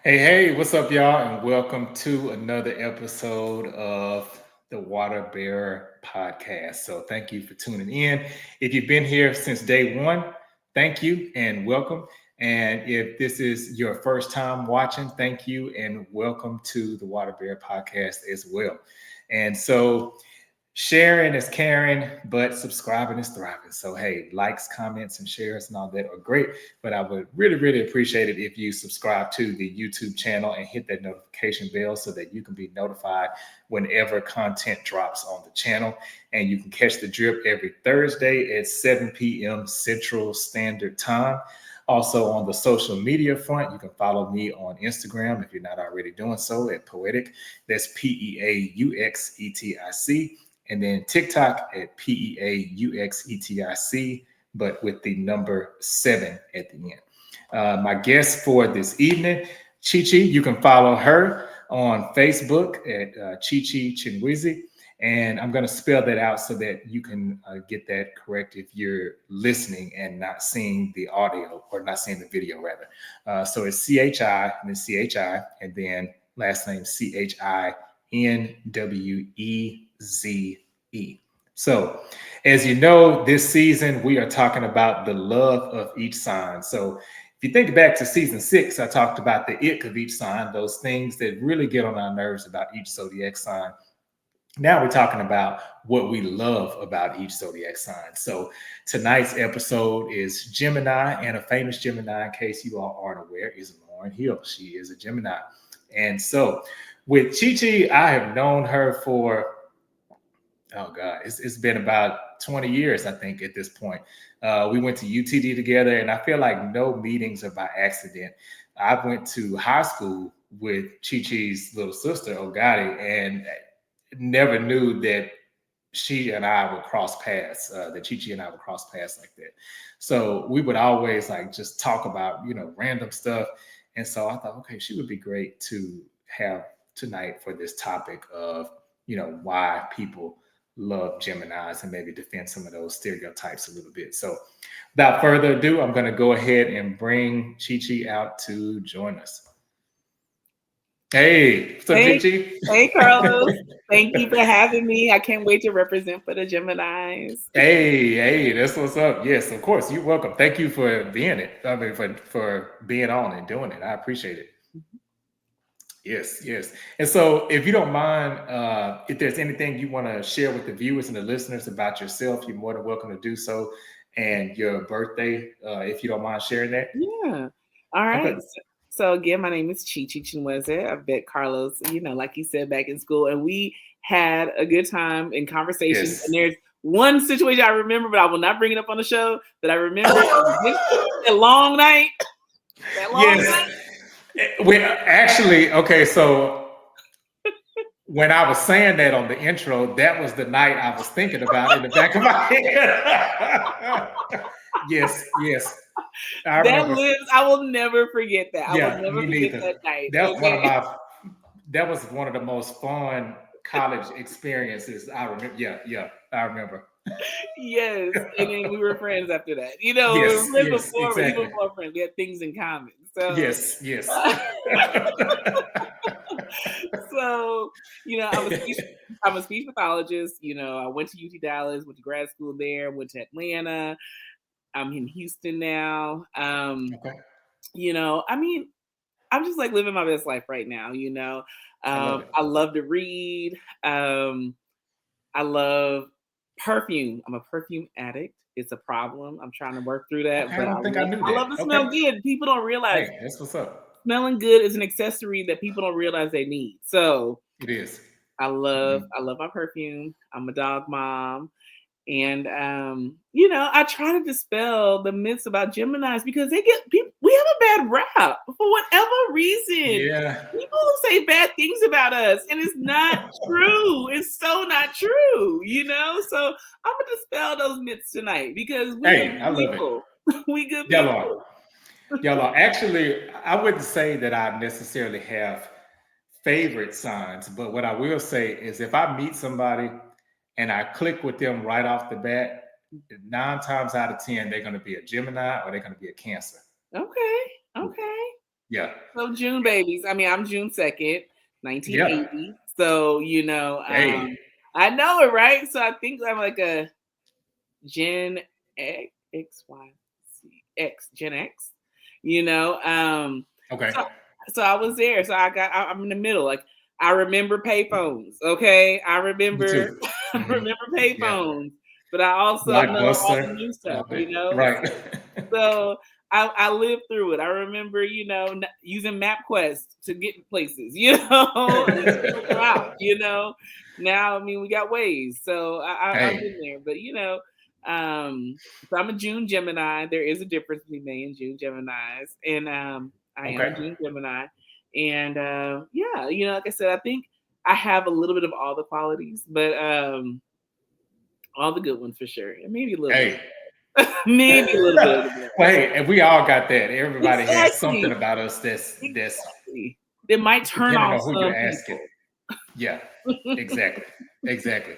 Hey, what's up, y'all? And welcome to another episode of the Water Bearer podcast. So, thank you for tuning in. If you've been here since day one, thank you and welcome. And if this is your first time watching, thank you and welcome to the Water Bearer podcast as well. And so, sharing is caring, but subscribing is thriving. So, hey, likes, comments, and shares and all that are great. But I would really, really appreciate it if you subscribe to the YouTube channel and hit that notification bell so that you can be notified whenever content drops on the channel. And you can catch the drip every Thursday at 7 p.m. Central Standard Time. Also, on the social media front, you can follow me on Instagram if you're not already doing so at Poetic. That's P-E-A-U-X-E-T-I-C, and then TikTok at PEAUXETIC, but with the number 7 at the end. My guest for this evening, Chi Chi, you can follow her on Facebook at Chi Chi Chinweze. And I'm going to spell that out so that you can get that correct if you're listening and not seeing the audio or not seeing the video, rather. So it's CHI and then CHI, and then last name Chinweze. So, as you know, this season we are talking about the love of each sign. So, if you think back to season 6, I talked about the ick of each sign, those things that really get on our nerves about each zodiac sign. Now we're talking about what we love about each zodiac sign. So tonight's episode is Gemini, and a famous Gemini, in case you all aren't aware, is Lauren Hill. She is a Gemini. And so with Chi Chi, I have known her for, oh God, it's been about 20 years, I think, at this point. We went to UTD together, and I feel like no meetings are by accident. I went to high school with Chi Chi's little sister, Ogadi, and never knew that she and I would cross paths, that Chi Chi and I would cross paths like that. So we would always like just talk about, random stuff. And so I thought, okay, she would be great to have tonight for this topic of, why people love Geminis and maybe defend some of those stereotypes a little bit. So without further ado, I'm going to go ahead and bring Chi Chi out to join us. Hey, what's up, Chi Hey, hey, Chi? Carlos. Thank you for having me. I can't wait to represent for the Geminis. Hey, that's what's up. Yes, of course. You're welcome. Thank you for being it. I mean, for being on and doing it. I appreciate it. Yes, yes. And so, if you don't mind, if there's anything you want to share with the viewers and the listeners about yourself, you're more than welcome to do so. And your birthday, if you don't mind sharing that. Yeah. All Okay. right. So again, my name is Chi Chi Chinweze. I met Carlos, like you said, back in school, and we had a good time in conversations. And Yes. there's one situation I remember, but I will not bring it up on the show. That I remember that long night. That long Yes. night. Actually, okay, so when I was saying that on the intro, that was the night I was thinking about in the back of my head. Yes, yes. I That remember. lives. I will never forget that. I will Yeah, never me forget neither. that night. That was one of Okay. my that was one of the most fun college experiences I remember. Yeah, yeah, I remember. Yes, and then we were friends after that. We were Yes, friends yes, before, but even exactly. more friends. We had things in common. So, Yes, yes. so I'm a speech. I'm a speech pathologist. I went to UT Dallas, went to grad school there, went to Atlanta. I'm in Houston now. Okay, I mean, I'm just like living my best life right now. I love it. I love to read. I love perfume. I'm a perfume addict. It's a problem. I'm trying to work through that, Okay, I but don't think I knew I love that. to Okay, smell good. People don't realize hey, that's what's up. smelling good is an accessory that people don't realize they need. So It is. I Mhm. love my perfume. I'm a dog mom. And I try to dispel the myths about Geminis because they get people. We have a bad rap for whatever reason. Yeah. People say bad things about us, and it's not true. It's so not true. So I'm gonna dispel those myths tonight because we Hey, good I love it. people. We good Y'all are. people. Y'all are. Actually, I wouldn't say that I necessarily have favorite signs, but what I will say is if I meet somebody and I click with them right off the bat, 9 times out of 10, they're going to be a Gemini or they're going to be a Cancer. Okay. Okay. Yeah. So June babies. I mean, I'm June 2nd, Yeah. 1980. So, Hey. I know it, right? So I think I'm like a Gen X, Y, Z, X, Gen X, you know. Okay. So, so I was there. So I'm in the middle. Like I remember payphones. Okay, I Me remember, too. I Hmm. remember Yeah. payphones, but I also know all the Blockbuster. new All stuff. of it. Right. So I lived through it. I remember, using MapQuest to get places, to figure out, Now, I mean, we got ways. So I've Hey. been there, but so I'm a June Gemini. There is a difference between May and June Geminis, and I am a Okay. June Gemini, and yeah, like I said, I think I have a little bit of all the qualities, but all the good ones for sure, and maybe a little bit, Hey. maybe a little bit of the bad. Well, hey, and we all got that. Everybody has something Exactly. about us that's Exactly. That might turn depending off on who you're some asking. people. Yeah, exactly. Exactly.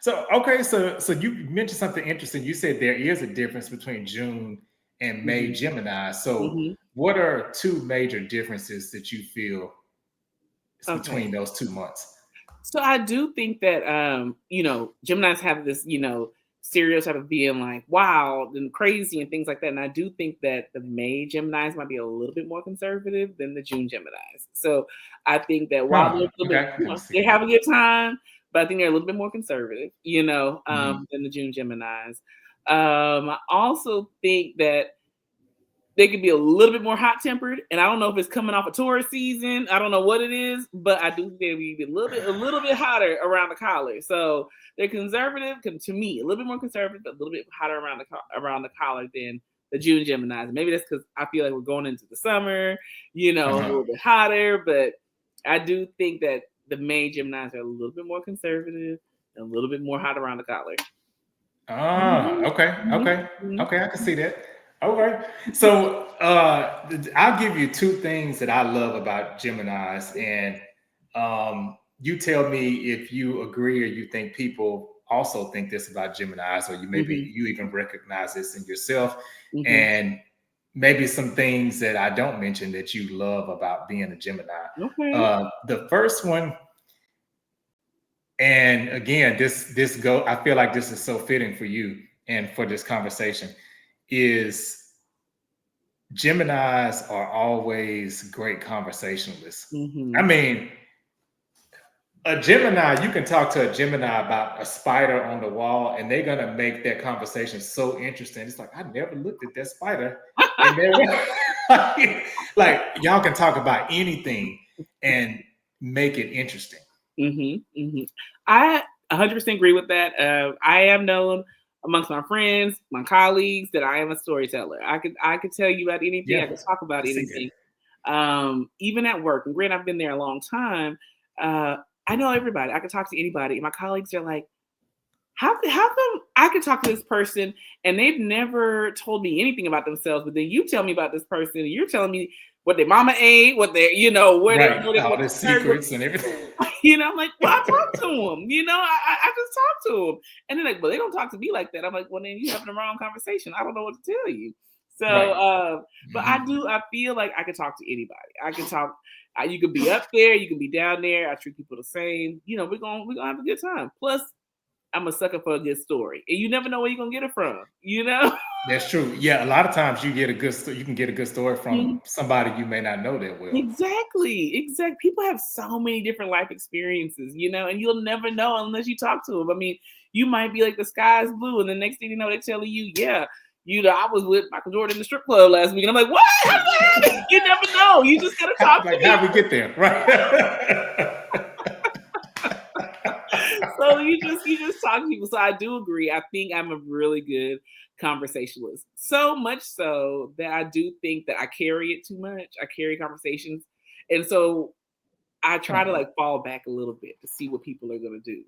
So okay, so you mentioned something interesting. You said there is a difference between June and May Mhm, Gemini. So mhm. what are two major differences that you feel is Okay. between those 2 months? So I do think that Geminis have this, stereotype of being like wild and crazy and things like that. And I do think that the May Geminis might be a little bit more conservative than the June Geminis. So I think that while they're Huh. a little bit, Okay, I can see they that. have a good time, but I think they're a little bit more conservative, Mhm. than the June Geminis. I also think that they could be a little bit more hot tempered, and I don't know if it's coming off a tourist season. I don't know what it is, but I do think they'll be a little bit hotter around the collar. So they're conservative, to me, a little bit more conservative, but a little bit hotter around the collar than the June Geminis. Maybe that's because I feel like we're going into the summer, a Uh-huh. little bit hotter. But I do think that the May Geminis are a little bit more conservative and a little bit more hot around the collar. Ah, Mhm, okay, mhm, okay, mhm, okay. I can see that. Okay, so I'll give you two things that I love about Gemini's, and you tell me if you agree or you think people also think this about Gemini's, or mhm, you even recognize this in yourself, mhm. and maybe some things that I don't mention that you love about being a Gemini. Okay. The first one, and again, this go. I feel like this is so fitting for you and for this conversation. Is Gemini's are always great conversationalists. I Mhm. mean, a Gemini, you can talk to a Gemini about a spider on the wall, and they're gonna make that conversation so interesting. It's like I never looked at that spider, and they're like y'all can talk about anything and make it interesting. Mhm, mhm. I 100% agree with that. I am known amongst my friends, my colleagues, that I am a storyteller. I could tell you about anything. I Yeah, could talk about I see that. anything. Even at work. And granted, I've been there a long time. Uh, I know everybody. I could talk to anybody. And my colleagues are like, how come I could talk to this person and they've never told me anything about themselves, but then you tell me about this person and you're telling me what their mama ate, what their, where they Right, all what the they heard, secrets and everything. I'm like, well, I talk to them. I just talk to them, and they're like, well, they don't talk to me like that. I'm like, well, then you having the wrong conversation. I don't know what to tell you. So, Right. but Mhm. I feel like I can talk to anybody. I can talk. You can be up there, you can be down there. I treat people the same. We're gonna have a good time. Plus, I'm a sucker for a good story, and you never know where you're gonna get it from. That's true. Yeah, a lot of times you can get a good story from somebody you may not know that well. Exactly, exactly. People have so many different life experiences, and you'll never know unless you talk to them. I mean, you might be like the sky is blue, and the next thing you know, they're telling you, yeah, I was with Michael Jordan in the strip club last week, and I'm like, what? How did that happen? You never know. You just gotta talk to Like how we people. get there, right? So you just talk to people. So I do agree. I think I'm a really good conversationalist. So much so that I do think that I carry it too much. I carry conversations, and so I try to Uh-huh. like fall back a little bit to see what people are gonna do,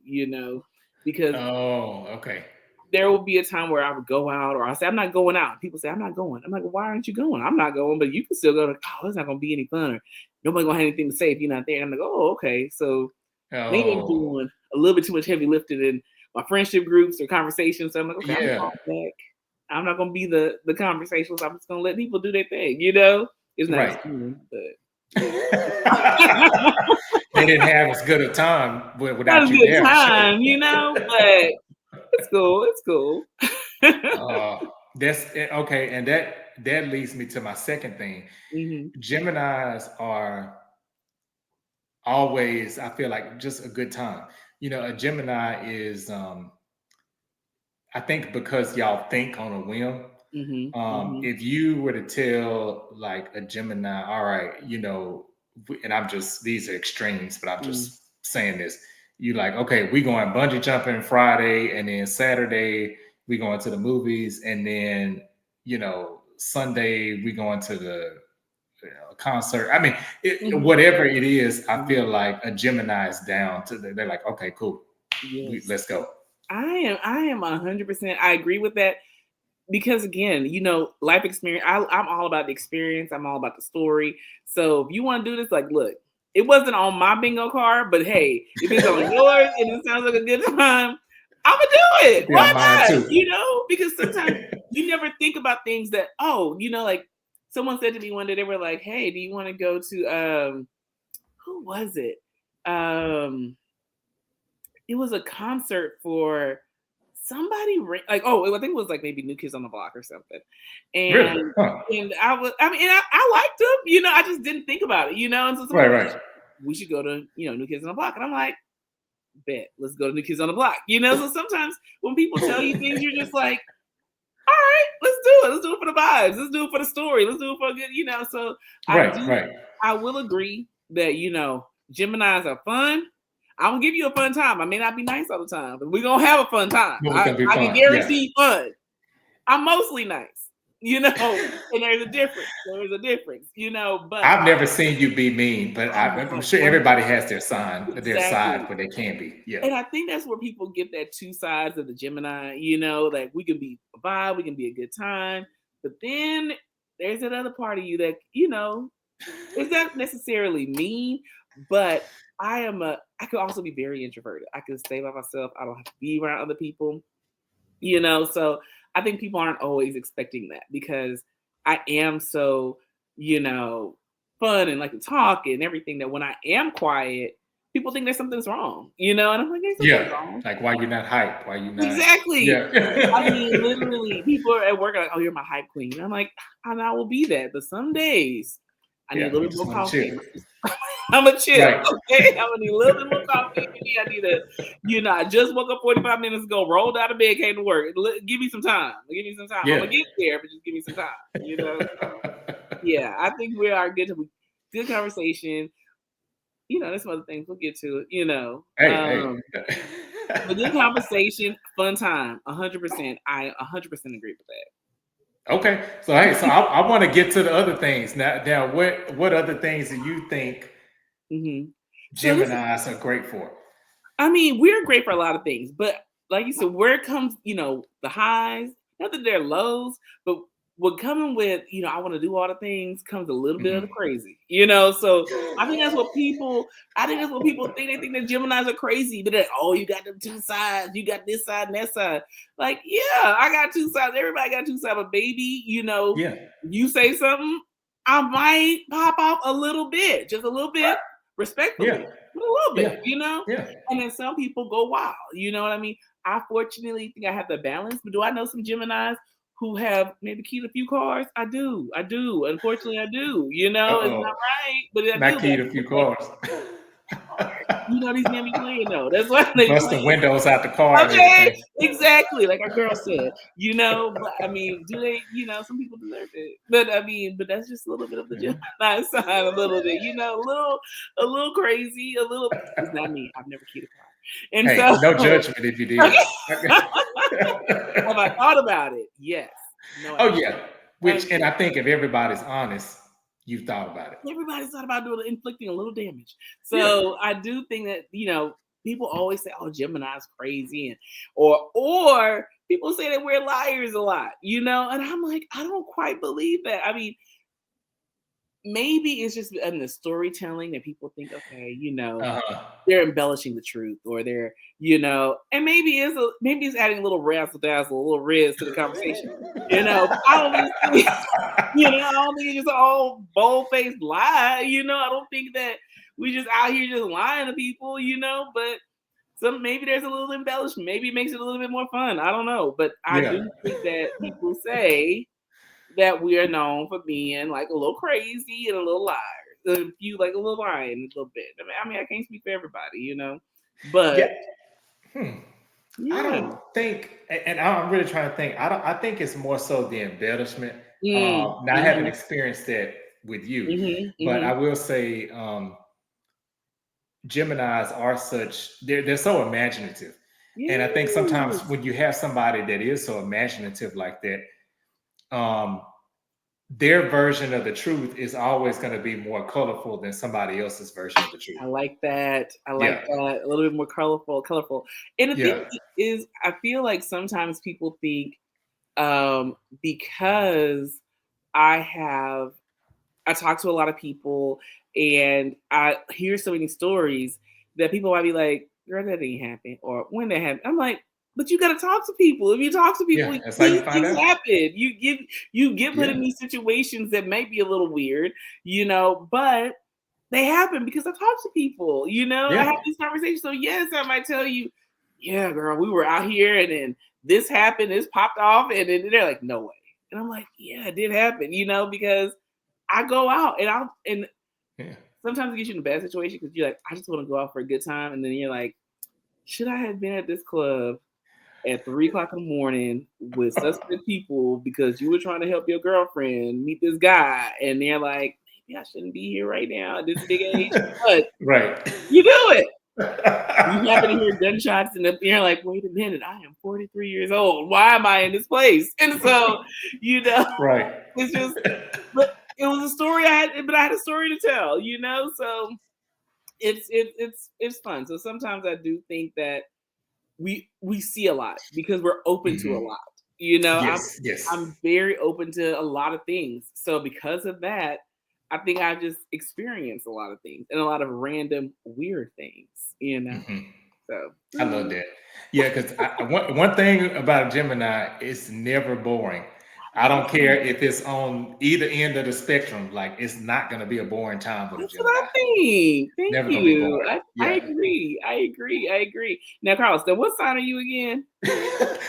because Oh, okay. there will be a time where I would go out or I say I'm not going out. People say I'm not going. I'm like, well, why aren't you going? I'm not going, but you can still go to. Oh, it's not gonna be any fun, or nobody gonna have anything to say if you're not there. And I'm like, oh, okay. So maybe I'm Oh, doing a little bit too much heavy lifting in my friendship groups or conversations. So I'm like, okay, I'm gonna yeah. fall back. I'm not gonna be the conversationalist. I'm just gonna let people do their thing. It's not as Right. fun, but They didn't have as good a time not without a you good there, I'm sure. time, but it's cool. It's cool. Uh, okay, and that leads me to my second thing. Hmm. Geminis are always, I feel like, just a good time. A Gemini is, I think, because y'all think on a whim. Hmm. Hmm. If you were to tell like a Gemini, all right, and I'm just, these are extremes, but I'm Hmm. just saying this. You like, okay, we going bungee jumping Friday, and then Saturday we going to the movies, and then Sunday we going to the concert. I mean, Hmm. whatever it is, I feel Hmm. like a Gemini is down to. They're like, okay, cool, Yes, let's go. I am 100%. I agree with that because again, life experience. I'm all about the experience. I'm all about the story. So if you want to do this, like, look, it wasn't on my bingo card, but hey, if it's on yours and it sounds like a good time, I'm gonna do it. Yeah, Why mine not? too. Because sometimes you never think about things that, like someone said to me one day, they were like, "Hey, do you want to go to who was it? Um, it was a concert for somebody like, I think it was like maybe New Kids on the Block or something." Really? And Huh. I liked them, I just didn't think about it, and so Right, someone was like, right, we should go to, New Kids on the Block. And I'm like, bet, let's go to New Kids on the Block. So sometimes when people tell you things, you're just like, all right, let's do it. Let's do it for the vibes. Let's do it for the story. Let's do it for a good, so I right, do right. I will agree that, Geminis are fun. I'm gonna give you a fun time. I may not be nice all the time, but we're gonna have a fun time. But it's I, gonna be I can fun. Yeah. guarantee fun. I'm mostly nice, and there's a difference. But I've never seen you be mean, but I I'm know sure everybody 100%. has their side Exactly. where they can be. Yeah. And I think that's where people get that two sides of the Gemini, like we can be a vibe, we can be a good time, but then there's that other part of you that, is not necessarily mean, but I could also be very introverted. I can stay by myself. I don't have to be around other people, so I think people aren't always expecting that because I am so, you know, fun and like to talk and everything that when I am quiet, people think there's something's wrong, and I'm like, there's something Yeah. wrong. Like, why you not hype? Why you not? Exactly. I mean, Yeah. literally, people are at work are like, "Oh, you're my hype queen." And I'm like, and I will be that, but some days I need a Yeah. little You bit just more want to coffee chill. in my system. I'm a chill, Right. okay? I'm gonna need a little bit more coffee. Maybe I need to, I just woke up 45 minutes ago, rolled out of bed, came to work. Give me some time. Give me some time. I'm Yeah. gonna get there, but just give me some time. So yeah, I think we are good conversation. There's some other things we'll get to. Hey, But good hey. conversation, fun time, 100%. I 100% agree with Okay. So hey, so I want to get to the other things. Now what other things do you think that. So this is, Geminis are great for? I mean, we're great for a lot of things, but like you said, where it comes, the highs, not that they're lows, but what coming with, I want to do all the things comes a little bit of the Mhm. crazy, So I think that's what people think. They think that Geminis are crazy, but oh, you got them two sides, you got this side and that side. Like, yeah, I got two sides. Everybody got two sides, but baby, Yeah. you say something, I might pop off a little bit, just a little bit, Yeah. respectfully, but a little Yeah. bit. Yeah. And then some people go wild. You know what I mean? I fortunately think I have the balance, but do I know some Geminis who have maybe keyed a few cars? I do. I do. Unfortunately, I do. It's not Uh-oh. right, but I Not do. But keyed a few like, cars. these men be playing though. That's why they Bust the play. windows out the car and Okay, everything. exactly. Like our girl said, but I mean, do they, some people deserve it. But I mean, but that's just a little bit of the Gemini side, a little bit, a little crazy, a little, it's not me. I've never keyed a car. And Hey, so no judgment if you okay. did. Have I thought about it? Yes. No, I Oh have. yeah. And Yeah. I think if everybody's honest, you've thought about it. Everybody's thought about inflicting a little damage. Yeah. So I do think that, people always say, "Oh, Gemini's crazy," and or people say that we're liars a lot, and I'm like, I don't quite believe that. I mean, maybe it's just in the storytelling that people think, okay, Uh-huh. they're embellishing the truth, or they're, and maybe it's adding a little razzle dazzle, a little riz to the conversation. I don't think, I don't think it's just all bold faced lie. I don't think that we just out here just lying to people. But maybe there's a little embellishment. Maybe it makes it a little bit more fun. I don't know, but I Yeah. do think that people say that we are known for being like a little crazy and a little liars. A few like a little lying a little bit. I mean, I can't speak for everybody, Yeah. but Hmm. I yeah. don't think, and I'm really trying to think. I think it's more so the embellishment. Now I haven't Mhm. experienced that with you, Mhm. but I Mhm. will say Geminis are they're so imaginative. And I think sometimes Yes. when you have somebody that is so imaginative like that, um, their version of the truth is always going to be more colorful than somebody else's version of the truth. I like that. I like Yeah. that. A little bit more colorful. And the thing Yeah. is, I feel like sometimes people think because I have I talk to a lot of people and I hear so many stories that people might be like, girl, that didn't happen. Or when that happened. I'm like, but you gotta talk to people. If you talk to people, Yeah. That's how you these find things out. happen. You get put Yeah. in these situations that may be a little weird, but they happen because I talk to people, I Yeah. have these conversations. So yes, I might tell you, yeah, girl, we were out here and then this happened, this popped off, and then they're like, no way. And I'm like, yeah, it did happen, because I go out and Yeah. sometimes it gets you in a bad situation because you're like, I just want to go out for a good time. And then you're like, should I have been at this club at 3 o'clock in the morning with suspect people because you were trying to help your girlfriend meet this guy? And they're like, maybe I shouldn't be here right now at this big age. But Right. you do it. You happen to hear gunshots and you're like, wait a minute, I am 43 years old. Why am I in this place? And so, Right. it's just, but it was a story but I had a story to tell, so it's fun. So sometimes I do think that we see a lot because we're open to a Mhm. lot. Yes. Yes. I'm very open to a lot of things. So because of that, I think I just experienced a lot of things and a lot of random weird things. Mhm. So I love that. Yeah, because one thing about a Gemini, it's never boring. I don't care if it's on either end of the spectrum. Like, it's not going to be a boring time with a that's what I Gemini. think. Thank Never going to be you. boring. I Yeah. agree. I agree. I agree. Now, Carlson, what sign are you again?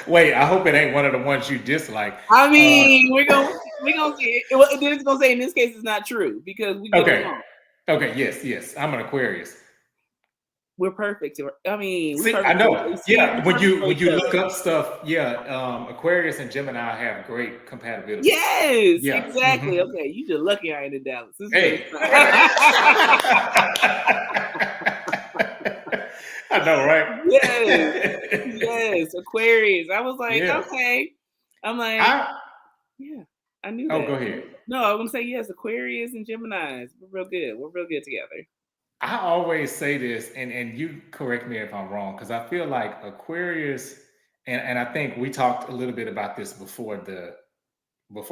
Wait, I hope it ain't one of the ones you dislike. I Uh, mean, we're gonna see it. Well, then it's gonna say in this case it's not true because we get okay. along. Okay. Yes. Yes. I'm an Aquarius. We're perfect. I mean, we're See, I perfect for each know. other. See, Yeah, we're when perfect you for when each you look other. up stuff, yeah, Aquarius and Gemini have great compatibility. Yes, Yeah. exactly. Mhm. Okay, you just lucky I ain't in Dallas. This is where Hey. it's from. I know, right? Yes, yes, Aquarius. I was like, Yeah. okay. I'm like, I yeah, I knew Oh, that. go ahead. No, I'm gonna say yes. Aquarius and Gemini's. We're real good. We're real good together. I always say this, and you correct me if I'm wrong, because I feel like Aquarius, and I think we talked a little bit about this before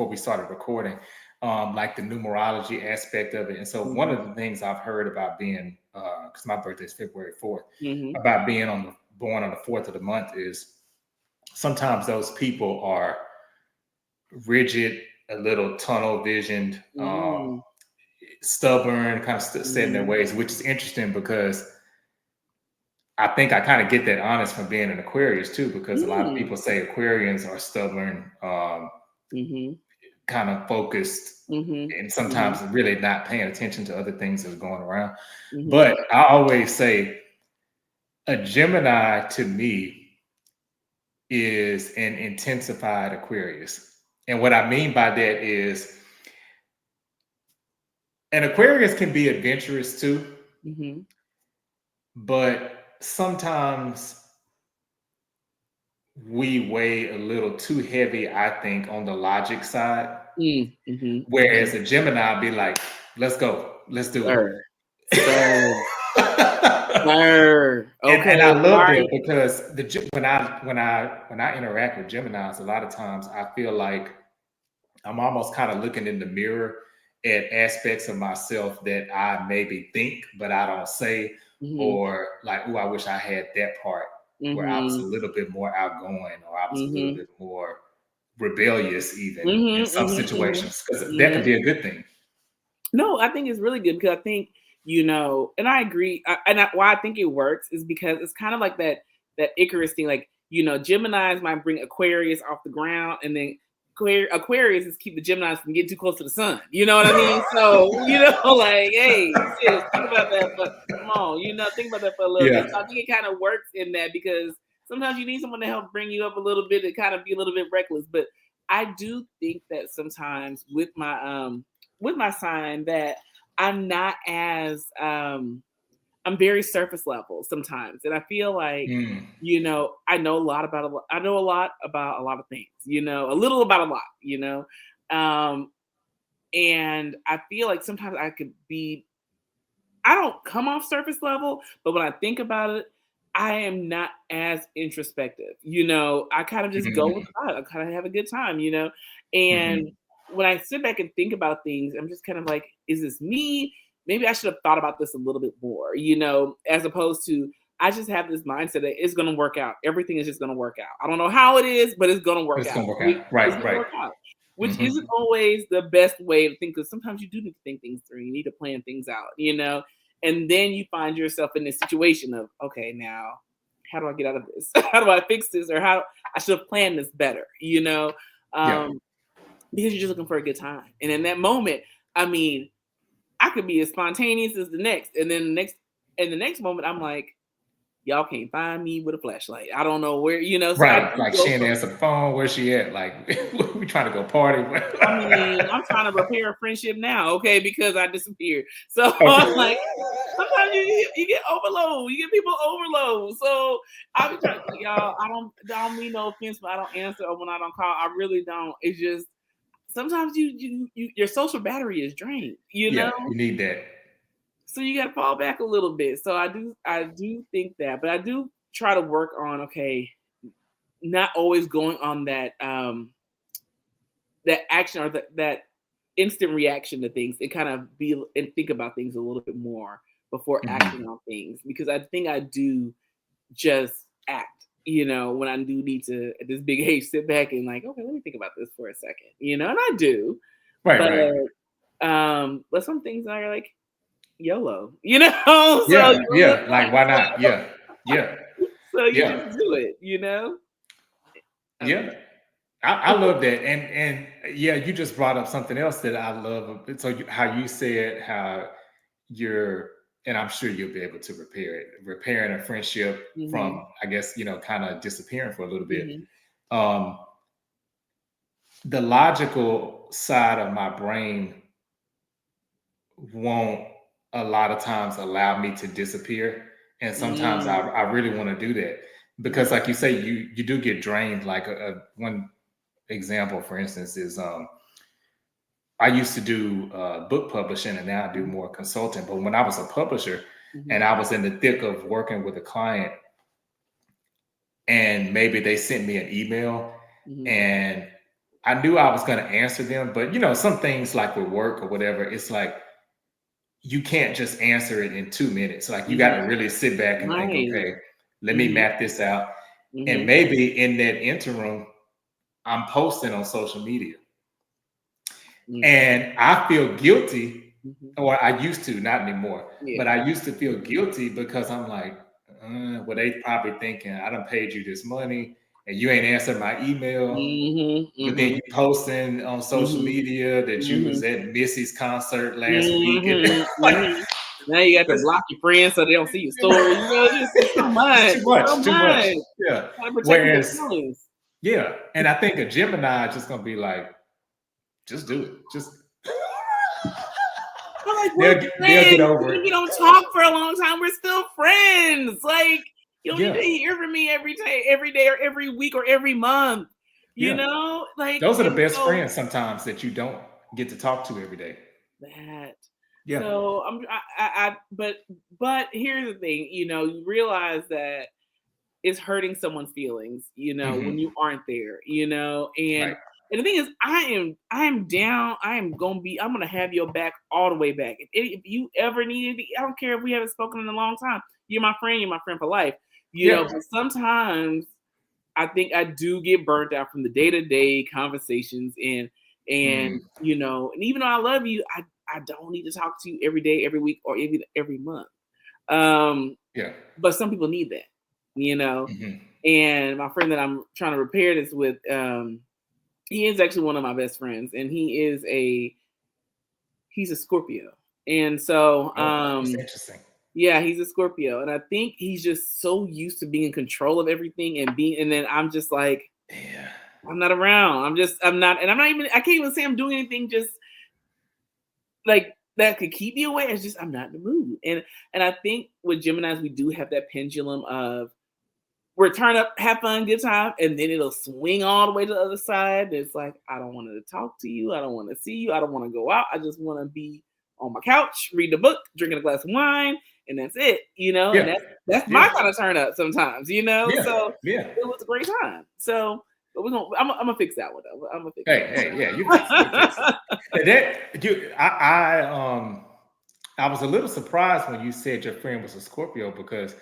we started recording, like the numerology aspect of it. And so one Hmm. of the things I've heard about being, because my birthday is February 4th, Hmm. about being born on the 4th of the month is sometimes those people are rigid, a little tunnel visioned, Mm. stubborn, kind of set in their Mm. ways, which is interesting because I think I kind of get that honest from being an Aquarius too, because a lot of Mm. people say Aquarians are stubborn, Mhm. kind of focused, Mhm. and Mhm. sometimes really not paying attention to other things that's going around. Mhm. But I always say a Gemini to me is an intensified Aquarius. And what I mean by that is an Aquarius can be adventurous too, Mhm. but sometimes we weigh a little too heavy, I think, on the logic side. Mm. Mhm. Mhm. Whereas a Gemini be like, let's go, let's do it. Sir. Sir. Sir. And Okay. I Why love are that you? because when I interact with Geminis, a lot of times I feel like I'm almost kind of looking in the mirror at aspects of myself that I maybe think, but I don't say, Mm-hmm. or like, oh, I wish I had that part where I was a Mm-hmm. little bit more outgoing, or I was a little Mm-hmm. bit more rebellious, even in Mm-hmm. some Mm-hmm. situations, because that could Mm-hmm. be a good thing. No, I think it's really good because I think, and I agree. Why I think it works is because it's kind of like that Icarus thing. Like, Geminis might bring Aquarius off the ground, and then Aquarius is keep the Geminis from getting too close to the sun. You know what I mean? So, like, hey, sis, think about that. But come on, think about that for a little bit. Yeah. So I think it kind of works in that because sometimes you need someone to help bring you up a little bit and kind of be a little bit reckless. But I do think that sometimes with my sign that I'm not as I'm very surface level sometimes, and I feel like Mm. I know a lot about I know a lot about a lot of things, a little about a lot, um, and I feel like sometimes I don't come off surface level, but when I think about it, I am not as introspective. I kind of just go with Mm. the vibe. I kind of have a good time, Hmm. and when I sit back and think about things, I'm just kind of like, is this me? Maybe I should have thought about this a little bit more, as opposed to I just have this mindset that it's going to work out. Everything is just going to work out. I don't know how it is, but it's going to But work it's out. gonna work out. It's Right, going to right. work out, which Hmm. isn't always the best way to think because sometimes you do need to think things through. You need to plan things out, and then you find yourself in this situation of, okay, now how do I get out of this? How do I fix this? Or how I should have planned this better, Yeah. because you're just looking for a good time. And in that moment, I mean, I could be as spontaneous as the next. And then the next moment, I'm like, y'all can't find me with a flashlight. I don't know where, so I Right. do Like she go ain't from, answer the phone. Where's she at? Like we trying to go party. I mean, I'm trying to repair a friendship now, okay, because I disappeared. So I'm Okay. like, sometimes you get overload, you get people overload. So I be trying, y'all. I don't mean no offense, but I don't answer or when I don't call. I really don't. It's just sometimes your social battery is drained, Yeah, you need that. so you got to fall back a little bit. So I do think that, but I do try to work on not always going on that action or that instant reaction to things and kind of be and think about things a little bit more before acting Hmm. on things because I think I do just act, when I do need to at this big age sit back and like, okay, let me think about this for a second, and I do, Right, but right. some things are like YOLO, so Yeah, you live yeah. Like life, why not? Yeah, yeah, so you yeah, just do it. I yeah. mean, I love that, and yeah, you just brought up something else that I love. So how you said how you're, and I'm sure you'll be able to repair it, repairing a friendship hmm from, I guess, kind of disappearing for a little bit. hmm Um, the logical side of my brain won't a lot of times allow me to disappear. And sometimes mm I really want to do that because like you say, you do get drained. Like one example, for instance, is I used to do book publishing and now I do more consulting. But when I was a publisher and hmm I was in the thick of working with a client and maybe they sent me an email hmm and I knew I was going to answer them, but some things like with work or whatever, it's like you can't just answer it in 2 minutes. Like you got to hmm really sit back and think, right. okay, let me hmm map this out. And hmm maybe in that interim, I'm posting on social media Okay. and I feel guilty, Mhm. or I used to, not anymore, but Yeah. I used to feel guilty because I'm like, well, they probably thinking I done paid you this money and you ain't answered my email. Mhm. But then Mhm. you posting on social Mhm. media that you was Mhm. at Missy's concert last week, and Mhm. like Mhm. Now you got to that's block your friends so they don't see your story. Just so it's much, too much, so too much. much. Yeah. Gotta protect your Whereas, feelings. yeah, and I think a Gemini is just gonna be like, just do it. Just I'm like, we're they'll get friends. over Even if it. we don't talk for a long time, we're still friends. Like, you don't need to Yeah, hear from me every day, or every week, or every month. yeah. Like, Those are the and best so friends sometimes that you don't get to talk to every day. that. Yeah. So but here's the thing, you realize that it's hurting someone's feelings, when Hmm. you aren't there, Right. and And the thing is, I am down. I'm gonna have your back all the way back. If you ever need anything, I don't care if we haven't spoken in a long time. You're my friend. You're my friend for life. Yeah. But sometimes I think I do get burnt out from the day-to-day conversations and Mm. and even though I love you, I don't need to talk to you every day, every week, or every month. Yeah. But some people need that. Mm-hmm. And my friend that I'm trying to repair this with, he is actually one of my best friends, and he's a Scorpio. And so Oh, that's interesting. yeah, he's a Scorpio. And I think he's just so used to being in control of everything and then I'm just like, Yeah. I'm not around. I'm not, and I can't even say I'm doing anything just like that could keep me away. It's just I'm not in the mood. And I think with Geminis, we do have that pendulum of we're turn up, have fun, good time, and then it'll swing all the way to the other side. It's like, I don't want to talk to you. I don't want to see you. I don't want to go out. I just want to be on my couch, reading a book, drinking a glass of wine, and that's it, And Yeah. that's my kind of turn up sometimes. Yeah. So Yeah. it was a great time. So but I'm gonna fix that one though. I'm gonna fix Hey, yeah, you fix it. You fix it. And I was a little surprised when you said your friend was a Scorpio because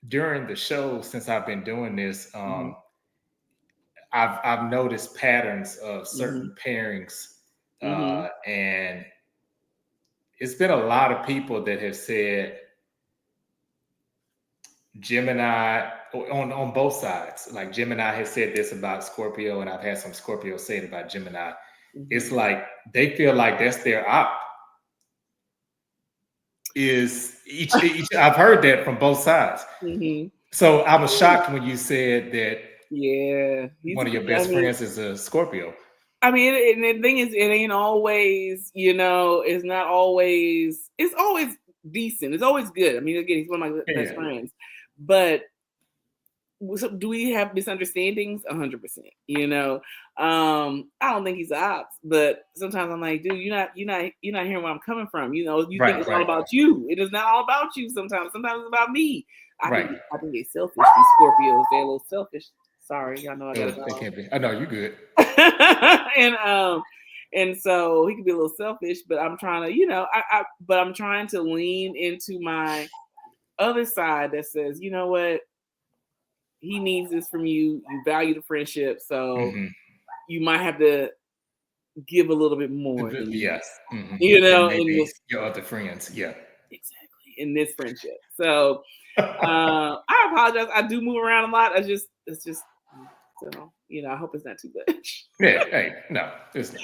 during the show, since I've been doing this, Mhm, I've noticed patterns of mhm, certain pairings, mhm, and it's been a lot of people that have said Gemini on both sides. Like Gemini has said this about Scorpio, and I've had some Scorpio say it about Gemini. mhm, It's like they feel like that's their op. Is each I've heard that from both sides. mhm. So I was shocked when you said that Yeah, one of your best friends is a Scorpio. I mean, and the thing is, it ain't always, it's not always, it's always decent. It's always good. I mean, again, he's one of my best Yeah. friends. But so do we have misunderstandings? 100%. I don't think he's the ops, but sometimes I'm like, dude, you're not hearing where I'm coming from. You think Right, it's all right, about you. It is not all about you. Sometimes it's about me. I think right. I think they're selfish. These Scorpios, they're a little selfish. Sorry, y'all know I got a They dog. can't be. I know you good. And so he can be a little selfish, but I'm trying to, but I'm trying to lean into my other side that says, you know what, he needs this from you. You value the friendship, so Hmm. you might have to give a little bit more than Yeah. this, Hmm. Then in maybe this your other friends. Yeah. exactly in this friendship. So I apologize. I do move around a lot. It's just so I hope it's not too much. Yeah. Hey, no, it's not.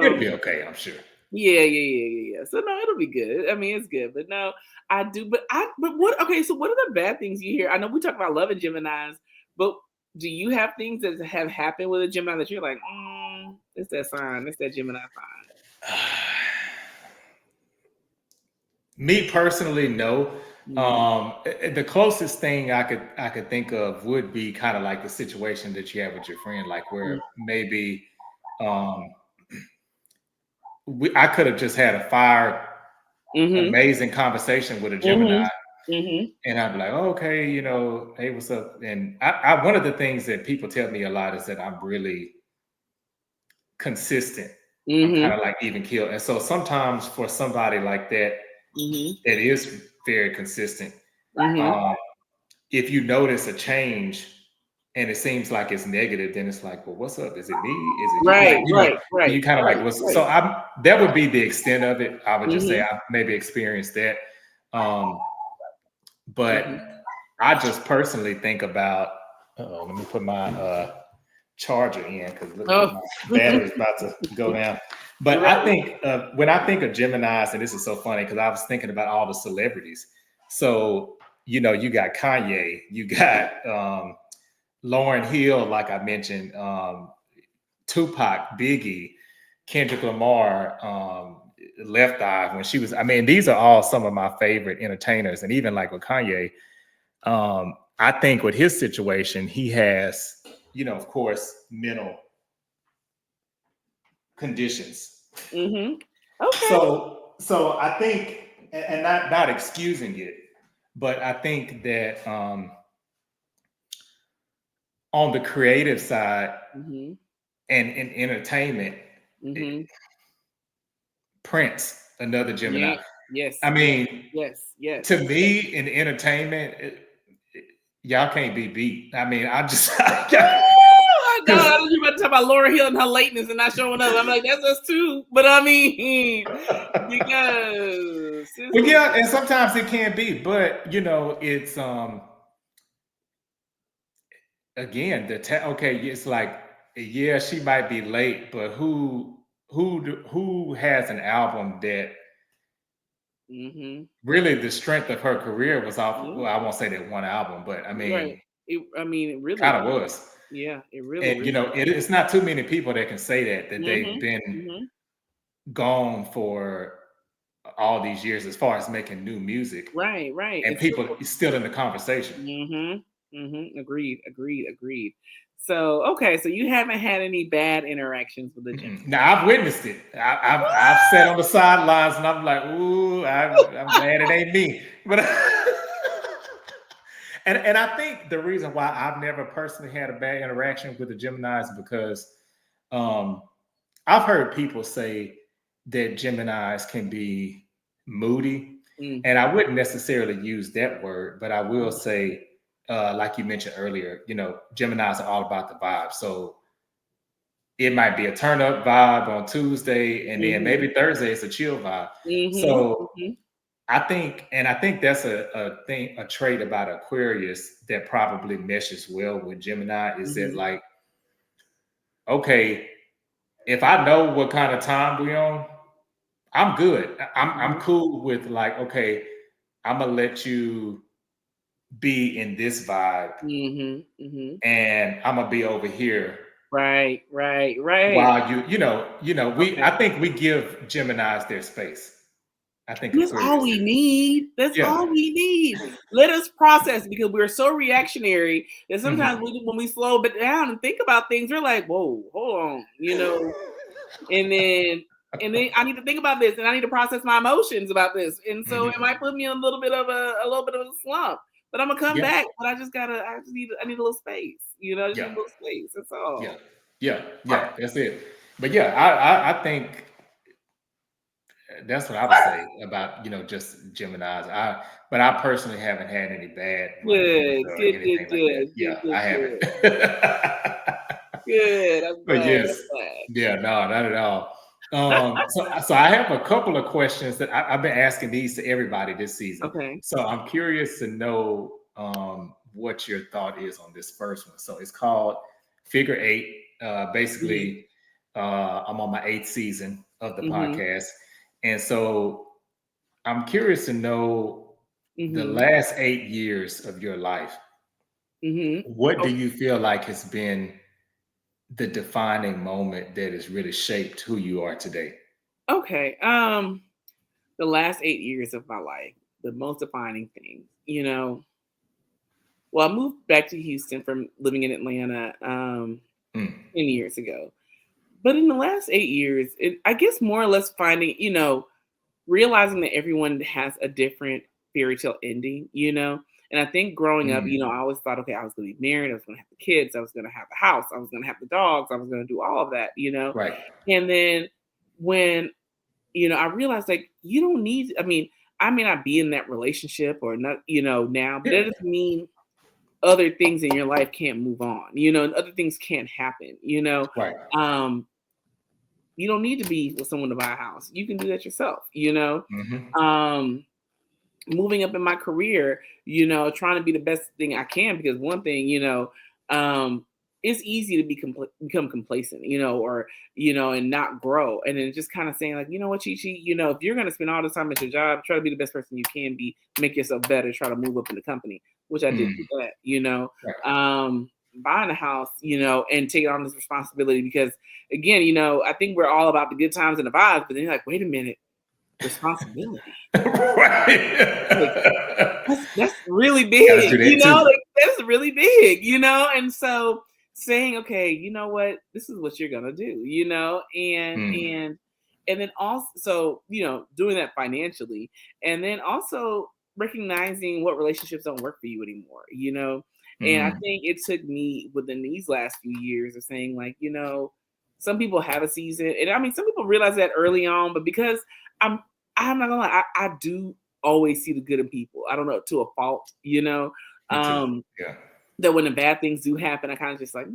It'll um be okay. I'm sure. Yeah. So no, it'll be good. I mean, it's good, but no, I do. But what? Okay, so what are the bad things you hear? I know we talk about loving Gemini's, but do you have things that have happened with a Gemini that you're like, it's that sign, it's that Gemini Me personally, no. sign? The closest thing I could think of would be kind of like the situation that you have with your friend, like where maybe um, I could have just had a fire, Mm-hmm. amazing conversation with a Gemini, Mm-hmm. Mm-hmm. and I'd be like, oh, okay, hey, what's up? And I one of the things that people tell me a lot is that I'm really consistent. I'm kind Mm-hmm. of like even keel, and so sometimes for somebody like that Mm-hmm. that is very consistent. Mm-hmm. Um, if you notice a change and it seems like it's negative, then it's like, well, what's up? Is it me? Is it you? Like, Right. Right. you Right. kind of like, Right. what's Right. so that would be the extent of it. I would just say Mm-hmm. I maybe experienced that. Um, but Mm-hmm. I just personally think about, oh, let me put my charger in because look, Oh. my battery's about to go down. But I Right. think when I think of Geminis, and this is so funny because I was thinking about all the celebrities. So, you got Kanye, you got Lauryn Hill, like I mentioned, Tupac, Biggie, Kendrick Lamar, Left Eye, when she was, I mean, these are all some of my favorite entertainers. And even like with Kanye, I think with his situation, he has, of course, mental conditions. Mm-hmm. Okay. So I think, and not excusing it, but I think that on the creative side, Mm-hmm. And in entertainment, Mm-hmm. Prince, another Yeah. Gemini. Yes. I Yes. mean, Yes. Yes. to me, in entertainment, y'all can't be beat. I mean, I just Oh my God! because I was about to talk about Laura Hill and her lateness and not showing up. I'm like, that's us too. But I mean, because well, sister, yeah, and sometimes it can be, but it's again okay, it's like yeah, she might be late, but who has an album that mm-hmm. really the strength of her career was off? Yeah, Well, I won't say that one album, but I right. mean, I mean, it really kind of was. was. Yeah, it really, And really was. it's not too many people that can say that they've Mm-hmm. been Mm-hmm. gone for all these years as far as making new music, Right, right. and It's still. people still in the conversation. Mm-hmm. Mm-hmm. Agreed. Agreed. Agreed. So okay, so you haven't had any bad interactions with the Gemini. Mm-mm. Now I've witnessed it. I've sat on the sidelines and I'm like, ooh, I'm glad it ain't me. But and I think the reason why I've never personally had a bad interaction with the Gemini is because um, I've heard people say that Geminis can be moody, and Mm-hmm. I wouldn't necessarily use that word, but I will say, like you mentioned earlier, Geminis are all about the vibe. So it might be a turn up vibe on Tuesday, and then Mm-hmm. maybe Thursday it's a chill vibe. Mm-hmm. So Mm-hmm. I think that's a trait about Aquarius that probably meshes well with Gemini is that Mm-hmm. like, okay, if I know what kind of time we on, I'm good. I'm Mm-hmm. cool with like, okay, I'm gonna let you be in this vibe, Mm-hmm. Mm-hmm. and I'm gonna be over here Right, right, right. while we Okay. I think we give Geminis their space. I think That's all Aquarius we do. need. That's Yeah. all we need. Let us process because we're so reactionary that sometimes Mhm. when we slow it down and think about things, we're like, whoa, hold on, and then I need to think about this and I need to process my emotions about this. And so it Mhm. might put me in a little bit of a slump. But I'm gonna come Yeah. back. But I need a little space. I just need Yeah. a little space. That's Yeah. all. Yeah. Yeah. That's it. But yeah, I think that's what I would say about just Gemini's. But I personally haven't had any bad run-ins Good, or good, good, anything like that. good, good, Yeah, good, I haven't. good. Good. I'm But glad. yes, I'm yeah, no, not at all. So I have a couple of questions that I've been asking these to everybody this season. glad. Okay. So I'm curious to know what your thought is on this first one. So it's called Figure Eight. Mhm. Basically, I'm on my eighth season of the Mhm. podcast, and so I'm curious to know the Mhm. last 8 years of your life. Mhm. What do Oh, you feel like has been the defining moment that has really shaped who you are today? okay. The last 8 years of my life, the most defining thing, Well, I moved back to Houston from living in Atlanta 10 years ago. But in the last 8 years, I guess more or less finding, realizing that everyone has a different fairy tale ending, And I think growing up, Mm, I always thought, okay, I was going to be married, I was going to have the kids, I was going to have the house, I was going to have the dogs, I was going to do all of that. right. And then when, I realized like, you don't need, I may not be in that relationship or not, now, but Yeah. that doesn't mean other things in your life can't move on, and other things can't happen. Right. Um, you don't need to be with someone to buy a house. You can do that yourself. Hmm. Um, moving up in my career, trying to be the best thing I can because one thing, it's easy to become complacent, and not grow. And then just kind of saying like, you know what, Chi Chi, if you're going to spend all the time at your job, try to be the best person you can be, make yourself better, try to move up in the company, which I did Mm, do that. right. Buying a house, and taking on this responsibility because again, I think we're all about the good times and the vibes, but then you're like, wait a minute, responsibility. Like, Right. that's really Got to do big, that too. like that's really big. And so saying, okay, you know what, this is what you're gonna do, and Mm, and then also, so doing that financially, and then also recognizing what relationships don't work for you anymore. And I mm, think it took me within these last few years of saying like, some people have a season, and I mean, some people realize that early on, but because I'm, I'm not gonna lie, I do always see the good in people. I don't know, to a fault, Me too. um, Yeah. that when the bad things do happen, I kind of just like,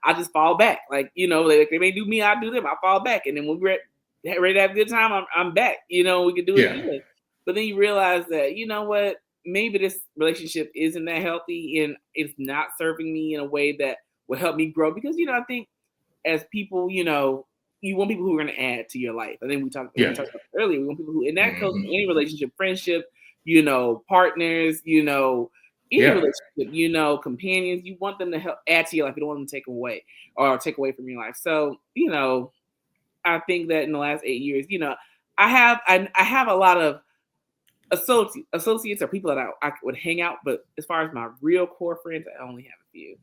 I just fall back. Like, like they may do me, I do them. I fall back, and then when we're ready to have a good time, I'm back. We can do it Yeah. again. But then you realize that what, maybe this relationship isn't that healthy, and it's not serving me in a way that will help me grow. Because I think as people, you want people who are going to add to your life. I think we talked Yeah. about earlier. We want people who, and that goes Hmm. in any relationship, friendship, partners, any Yeah. relationship, companions. You want them to help add to your life. You don't want them to take away or take away from your life. So, I think that in the last 8 years, I have a lot of associates or people that I would hang out, but as far as my real core friends, I only have a few.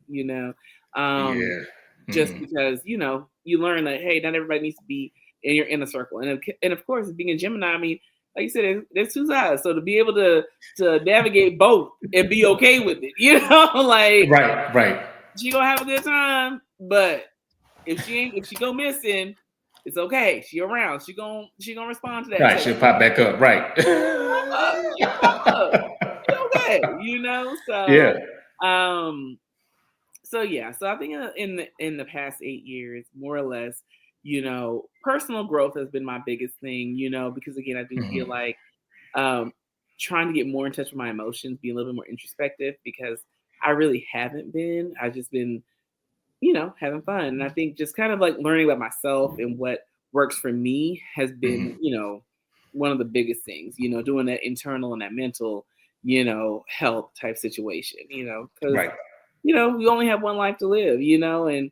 Um, Yeah. just Hmm. because you learn that, hey, not everybody needs to be in your inner circle, and of course, being a Gemini, I mean, like you said, there's two sides. So to be able to navigate both and be okay with it, like Right. Right. she gonna have a good time, but if she go missing, it's okay. She around. She gonna respond to that Right. text. She'll pop back up. Right. Pop up. She'll pop up. She okay. Yeah. Um, so yeah. So I think in the past 8 years, more or less, personal growth has been my biggest thing. Because again, I do feel Hmm. like um trying to get more in touch with my emotions, be a little bit more introspective because I really haven't been. I've just been having fun. And I think just kind of like learning about myself and what works for me has been, Hmm. one of the biggest things, doing that internal and that mental, health type situation, because, Right. we only have one life to live, and,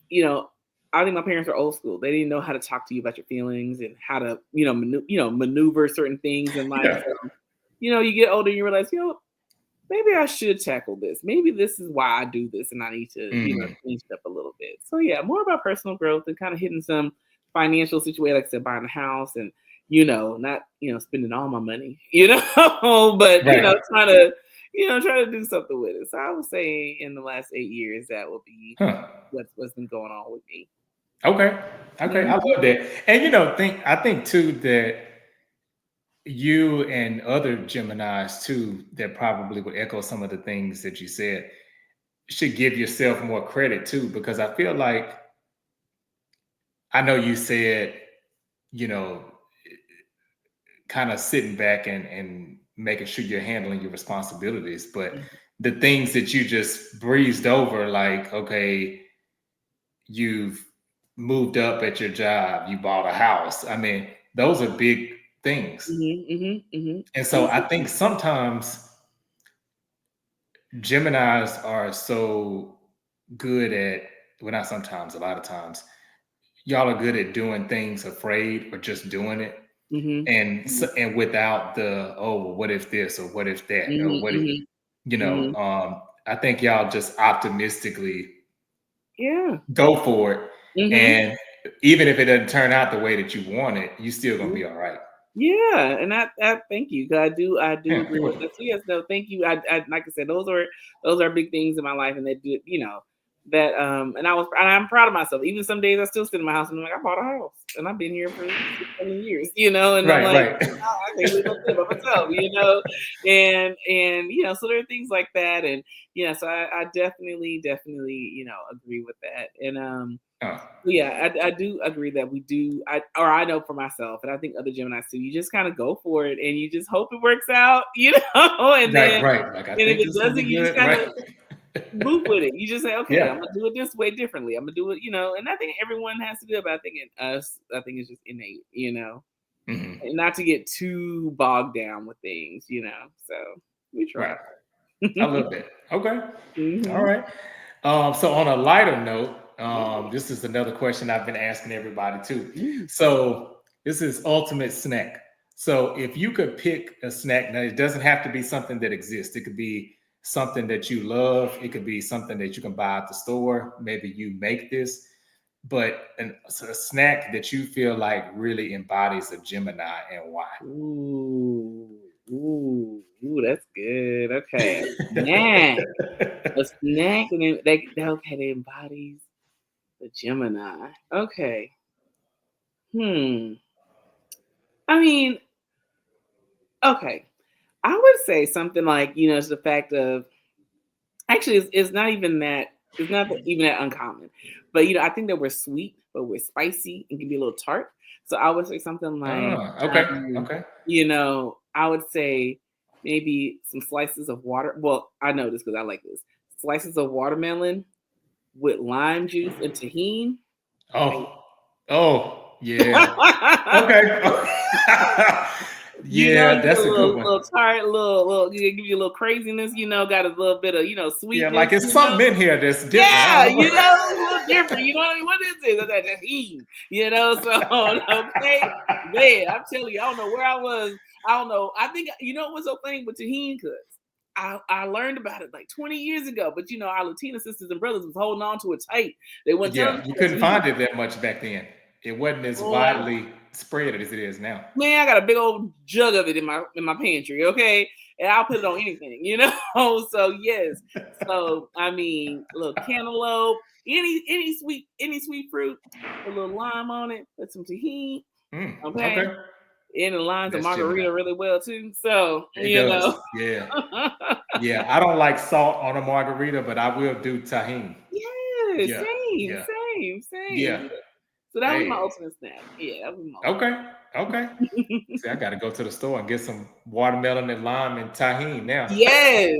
you know, I think my parents are old school. They didn't know how to talk to you about your feelings and how to, maneuver certain things in life. Yeah. So, you get older, you realize, maybe I should tackle this. Maybe this is why I do this, and I need to, Hmm. change it up a little bit. So yeah, more about personal growth and kind of hitting some financial situation, like I said, buying a house and not spending all my money, but Right. trying to do something with it. So I would say in the last 8 years, that will be Huh. what's been going on with me. Okay. Okay. I Mhm. love that. And I think too that you and other Geminis too that probably would echo some of the things that you said should give yourself more credit too, because I feel like I know you said, you know, kind of sitting back and making sure you're handling your responsibilities, but the things that you just breezed over, like, okay, you've moved up at your job, you bought a house. I mean, those are big things. Mhm. Mhm. Mhm. And so I think sometimes Geminis are so good at, well, not sometimes, a lot of times, y'all are good at doing things afraid or just doing it. Mhm. And Mhm. and without the, oh, well, what if this or what if that or Mhm. what if, Mhm. you know, Mhm. I think y'all just optimistically Yeah. go for it. Mhm. And even if it doesn't turn out the way that you want it, you still gonna be all right. Yeah, and I thank you. 'Cause I do Yeah, agree you're with welcome. that. So yes, no, thank you. I like I said, those are big things in my life, and they do, that and I'm proud of myself. Even some days I still sit in my house and I'm like, I bought a house and I've been here for 6, 7 years, and I'm Right, like, right. I can't believe I did it by myself, and so there are things like that, and yeah, so I definitely agree with that, and Oh, yeah, I do agree that we do. I know for myself, and I think other Geminis too. You just kind of go for it, and you just hope it works out, and right, then, right. Like, I and if think it this is gonna doesn't, be you just good, kind of right? move with it. You just say, okay, I'm Yeah. gonna do it this way differently. I'm gonna do it, and I think everyone has to do it. But I think in us, I think it's just innate, Mhm. and not to get too bogged down with things, So we try. Right. I love that. Okay. All Hmm. right. So on a lighter note, Yeah. this is another question I've been asking everybody too. Mm. So this is ultimate snack. So if you could pick a snack, now it doesn't have to be something that exists. It could be something that you love. It could be something that you can buy at the store. Maybe you make this, but so a snack that you feel like really embodies a Gemini and why. Ooh, ooh, that's good. Okay, a snack. A snack, and then okay, that embodies The Gemini. Okay. I mean, okay. I would say something like, it's the fact of actually it's not even that it's not even that uncommon. But I think that we're sweet, but we're spicy and can be a little tart. So I would say something like, Okay. Okay. I would say maybe some slices of water. Well, I know this because I like this. Slices of watermelon with lime juice and tahini. Oh, yeah. Okay. Yeah, You get that's a a good one. little tart, little, give you a little craziness, got a little bit of, Yeah, sweetness. like it's something in here that's different. Yeah, it's a little different. You know what I mean? What is this? That's tahini. So, okay. Man, I'm telling you, I don't know where I was. I don't know. I think, what's so funny with tahini? Because I learned about it like 20 years ago, but our Latina sisters and brothers was holding on to it tight. They wouldn't tell us. You couldn't find it that much back then. It wasn't as widely spread as it is now. Man, I got a big old jug of it in my pantry, okay? And I'll put it on anything, So yes. So I mean, a little cantaloupe, any sweet fruit, a little lime on it, put some tahini. Okay. And it aligns the margarita really well too. So it does. Yeah. Yeah. I don't like salt on a margarita, but I will do tahini. Yeah. Same. Yeah. So that was my ultimate snack. Yeah, that was my Okay. See, I got to go to the store and get some watermelon and lime and tahini now. Yes.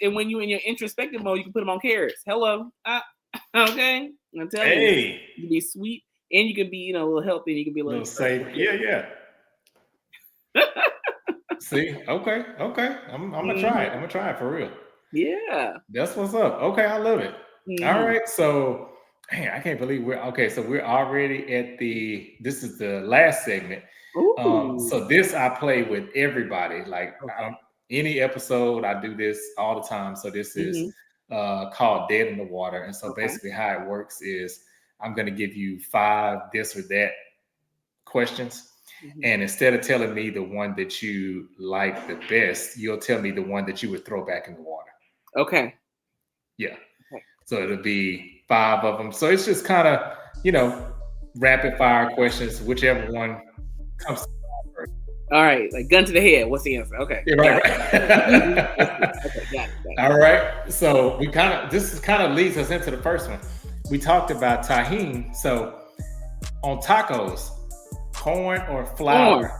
And when you're in your introspective mode, you can put them on carrots. Hello. Okay. I'm telling you. You can be sweet and you can be, a little healthy and you can be a little safe. Yeah. See, okay. I'm gonna try it. I'm gonna try it for real. Yeah. That's what's up. Okay, I love it. All right. So I can't believe so we're already at this is the last segment. So this I play with everybody. Like any episode, I do this all the time. So this is called Dead in the Water. And so basically how it works is I'm going to give you 5 this or that questions. And instead of telling me the one that you like the best, you'll tell me the one that you would throw back in the water. Okay. Yeah. Okay. So it'll be 5 of them. So it's just kind of, rapid fire questions, whichever one comes to mind first. All right. Like gun to the head. What's the answer? Okay. Yeah, right. Okay, got it. All right. So this kind of leads us into the first one. We talked about tahini. So on tacos, corn or flour? Corn.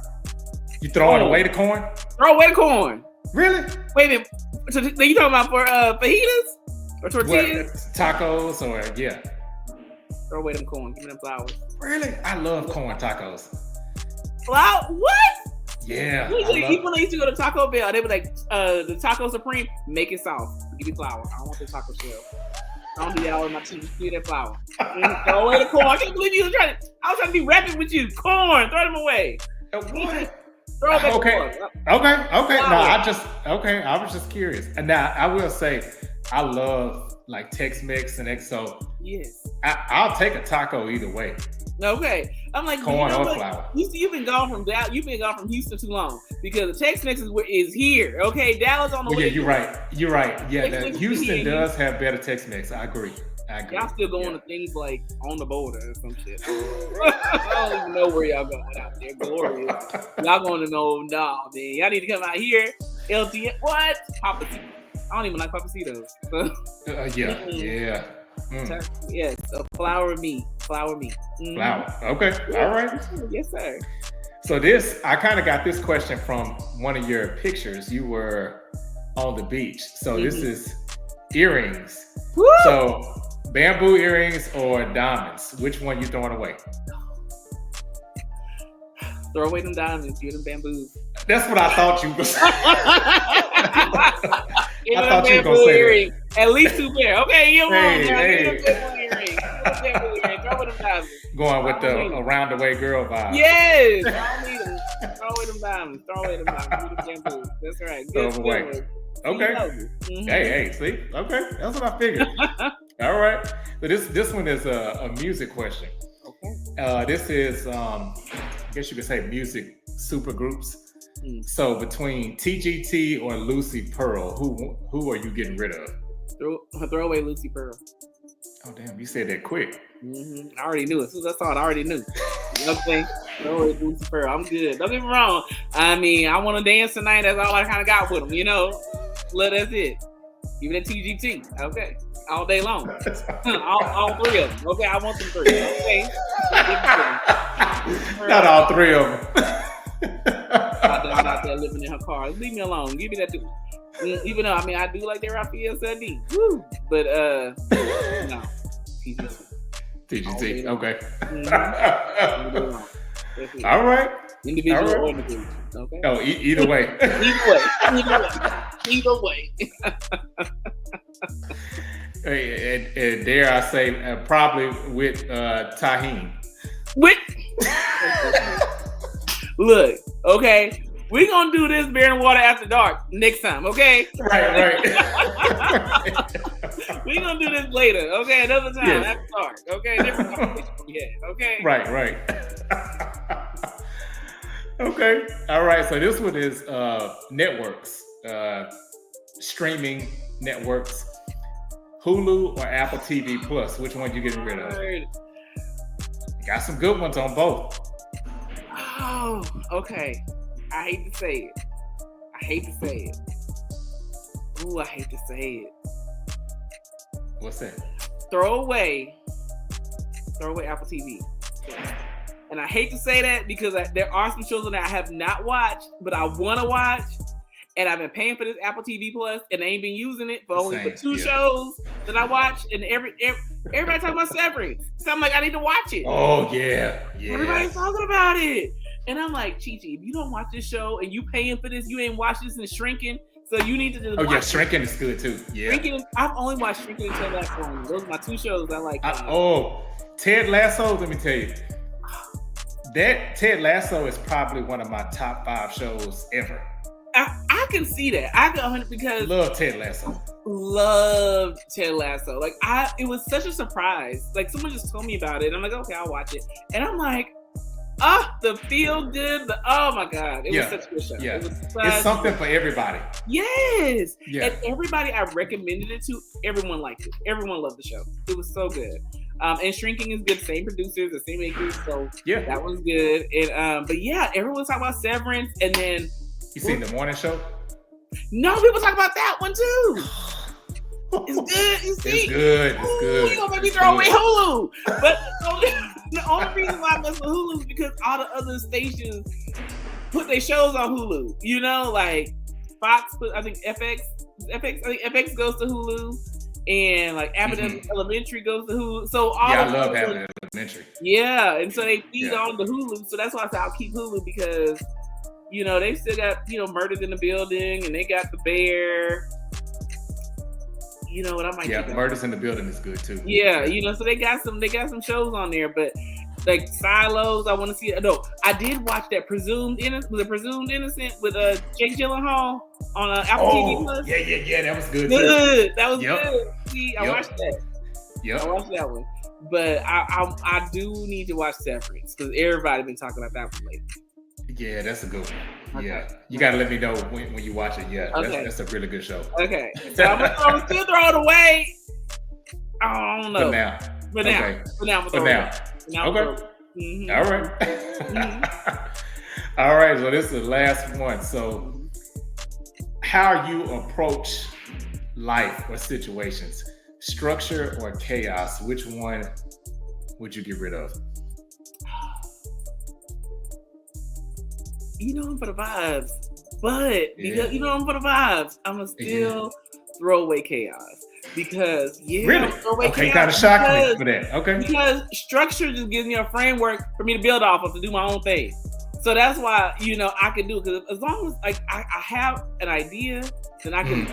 You throwing away the corn? Throw away the corn. Really? Wait a minute. So you talking about for fajitas or tortillas? Tacos or Throw away them corn. Give me them flowers. Really? I love corn tacos. Flour? What? Yeah. Even when I used to go to Taco Bell, they were like, the Taco Supreme, make it soft. Give me flour. I don't want the taco shell. I don't do that with my cheese. Give that flour. Throw away the corn. I can't believe you was I was trying to be rapping with you. Corn. Throw them away. What? Throw away Okay. No, I was just curious. And now I will say, I love like Tex-Mex and XO. Yes. I'll take a taco either way. Okay. I'm like, corn or flour. You've been gone from Houston too long because the Tex-Mex is here. Okay, Dallas on the way. Yeah, you're right. Yeah, Houston does have better Tex-Mex. I agree. Y'all still going to things like on the border or some shit. I don't even know where y'all going out there. Glorious. Y'all going to know, man. Y'all need to come out here. LTN. What? Papacito. I don't even like Papacitos. Yeah. Yes, flour meat. Flour. Okay. All right. Yes, sir. So I kind of got this question from one of your pictures. You were on the beach. So this is earrings. Woo! So bamboo earrings or diamonds? Which one you throwing away? Throw away them diamonds. Give them bamboos. That's what I thought you was. I thought you were going to say that. At least 2 pair. Okay, you're wrong. Going with the around the way girl vibe. Yes. I don't need them. Throw away them diamonds. Give them bamboos. That's right. Throw them away. Okay. Hey, see? Okay. That's what I figured. All right. So this one is a music question. Okay. This is, I guess you could say music super groups. So between TGT or Lucy Pearl, who are you getting rid of? Throw away Lucy Pearl. Oh damn, you said that quick. I already knew it. As soon as I saw it, I already knew. You know what I'm saying? Lucifer, I'm good. Don't get me wrong. I mean, I want to dance tonight. That's all I kind of got with him, you know? But that's it. Give me that TGT. Okay. All day long. all three of them. Okay, I want them three. Okay. Not all three of them. Out there living in her car. Leave me alone. Give me that dude. Even though, I mean, I do like that Raphael Sadi. Woo. But, no. TGT. Okay. All right. Individual or individual. Okay. Oh, either way. Either way. And dare I say, probably with Tahine. Look, okay. We're going to do this beer and water after dark next time, okay? Right. We're going to do this later, okay? Another time after dark, okay? Different conversation we had, okay? Right. Okay. All right. So this one is networks, streaming networks, Hulu or Apple TV Plus. Which one you getting rid of? You got some good ones on both. Oh, okay. I hate to say it. Ooh, I hate to say it. What's that? Throw away Apple TV. And I hate to say that because there are some shows that I have not watched, but I want to watch. And I've been paying for this Apple TV Plus, and I ain't been using it for two shows that I watch. And everybody talking about Severance, so I'm like, I need to watch it. Oh yeah. Everybody's talking about it, and I'm like, Chi Chi, if you don't watch this show and you paying for this, you ain't watched this in Shrinking, so you need to just. Oh yeah, Shrinking is good too. Yeah. Shrinking. I've only watched Shrinking and Ted Lasso. Those are my two shows I like. Ted Lasso. Let me tell you, that Ted Lasso is probably one of my top 5 shows ever. I can see that. I can 100 because love Ted Lasso. Loved Ted Lasso. Like it was such a surprise. Like someone just told me about it. I'm like, okay, I'll watch it. And I'm like, the feel good. Oh my god, it was such a good show. Yeah, it's something for everybody. Yes. Yeah. And everybody I recommended it to, everyone liked it. Everyone loved the show. It was so good. And Shrinking is good. Same producers, the same makers. So that one's good. And but yeah, everyone's talking about Severance, and then. You seen the morning show? No, people talk about that one too. It's good. You see? It's good. You gonna make me throw away Hulu? But the only reason why I mess with Hulu is because all the other stations put their shows on Hulu. You know, like Fox put, I think FX. I think FX goes to Hulu, and like Abbott Elementary goes to Hulu. So all I love Abbott Elementary. Yeah, and so they feed on the Hulu. So that's why I said I'll keep Hulu because. You know, they still got, Murders in the Building, and they got The Bear. You know what I might Murders in the Building is good too. Yeah, so they got some shows on there, but like Silos, I want to see. No, I did watch that Presumed Innocent with Jake Gyllenhaal on Apple TV Plus. Yeah, that was good. That was good. See, I watched that. I watched that one, but I do need to watch Severance because everybody been talking about that one lately. Yeah, that's a good one. Okay. Yeah, you gotta let me know when you watch it. Yeah, that's a really good show. Okay, so I'm gonna still throw it away. I don't know. For now. Okay. Mm-hmm. All right. Mm-hmm. All right. So this is the last one. So, how you approach life or situations, structure or chaos? Which one would you get rid of? I'm for the vibes, but because I'm for the vibes, I'm gonna still throw away chaos because really? Throw away chaos. You kind of shocked me for that. Okay, because structure just gives me a framework for me to build off of to do my own thing. So that's why I can do it because as long as I have an idea, then I can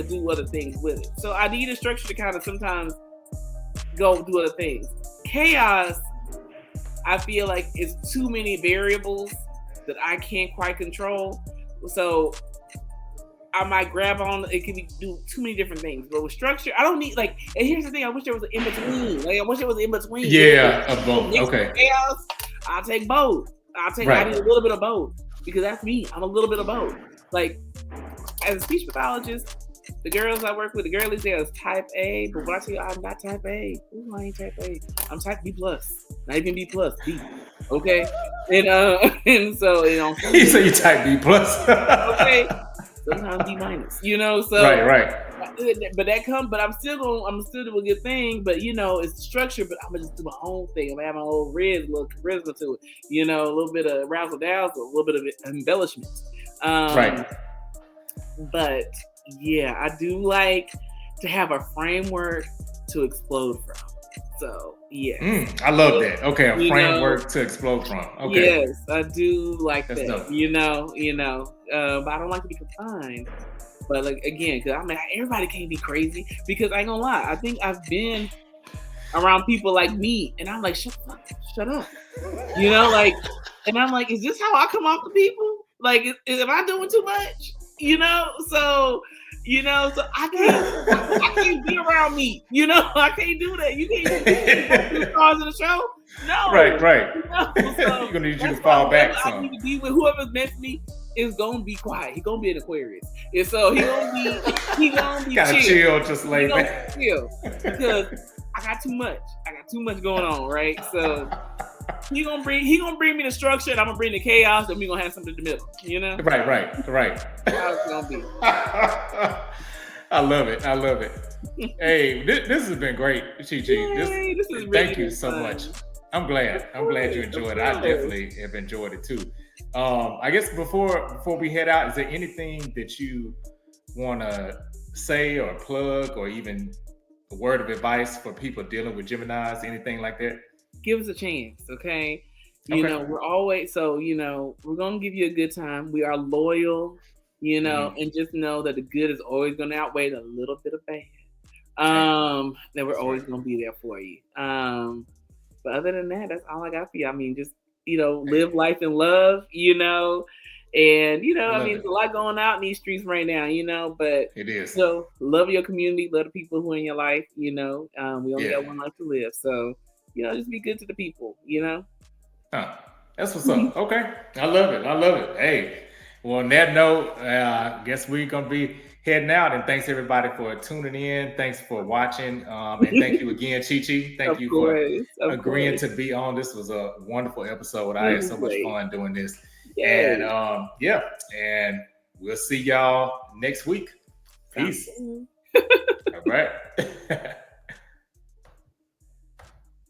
do other things with it. So I need a structure to kind of sometimes go do other things. Chaos, I feel like it's too many variables that I can't quite control. So I might grab on, it can do too many different things. But with structure, I don't need and here's the thing, I wish there was an in-between. I wish there was an in-between. Yeah, of both. Okay. Chaos, I'll take both. I need a little bit of both. Because that's me. I'm a little bit of both. Like, as a speech pathologist, The girls I work with, the girlies there is type A, but when I tell you I'm not type A, ooh, I ain't type A. I'm type B plus, not even B plus, B. Okay, and and so on some You days, say you type B plus. okay, sometimes B minus, Right, so. right. But that comes, but I'm still doing a good thing. But it's structured. But I'm gonna just do my own thing. I'm gonna have my own red, little charisma to it. A little bit of razzle dazzle, a little bit of embellishment. Right. But yeah, I do like to have a framework to explode from. So yes, I love that. Okay, a you know, framework to explode from. Okay, yes, I do like that's that. dope. But I don't like to be confined. But like again, because everybody can't be crazy. Because I ain't gonna lie, I think I've been around people like me, and I'm like, shut up, and I'm like, is this how I come off to people? Like, am I doing too much? So so I can't be around me. I can't do that. You can't do stars in the show. No, Right, right. So You're gonna need you to that's why fall whoever back I need some. to be with, whoever's next to me, is gonna be quiet. He gonna be an Aquarius, and so he gonna be Gotta chill. chill, just He lay gonna back. be chill because I got too much. I got too much going on, right? So he gonna bring me the structure, and I'm gonna bring the chaos, and we gonna have something in the middle. Right, right, right. How it's gonna be. I love it. I love it. Hey, this has been great, Chi Chi. Yay! This has really Thank you been so much. fun. I'm glad. I'm glad you Of enjoyed it. I course. definitely have enjoyed it too. I guess before we head out, is there anything that you want to say or plug, or even a word of advice for people dealing with Geminis? Anything like that? Give us a chance, okay? Okay. We're always we're gonna give you a good time. We are loyal, and just know that the good is always gonna outweigh a little bit of bad. That we're That's always right. gonna be there for you. But other than that, that's all I got for you. I mean, just Hey, live life in love, and I love there's it. a lot going out in these streets right now, but It is. love your community, love the people who are in your life, we only Yeah. got one life to live, so just be good to the people. Huh. That's what's up. Okay. I love it. I love it. Hey. Well, on that note, I guess we're gonna be heading out. And thanks everybody for tuning in. Thanks for watching. And thank you again, Chi Chi. Thank Of you for course, of agreeing course. to be on. This was a wonderful episode. I This had is so much great. fun doing this. And Yay. yeah, and we'll see y'all next week. Sounds Peace. good. All right.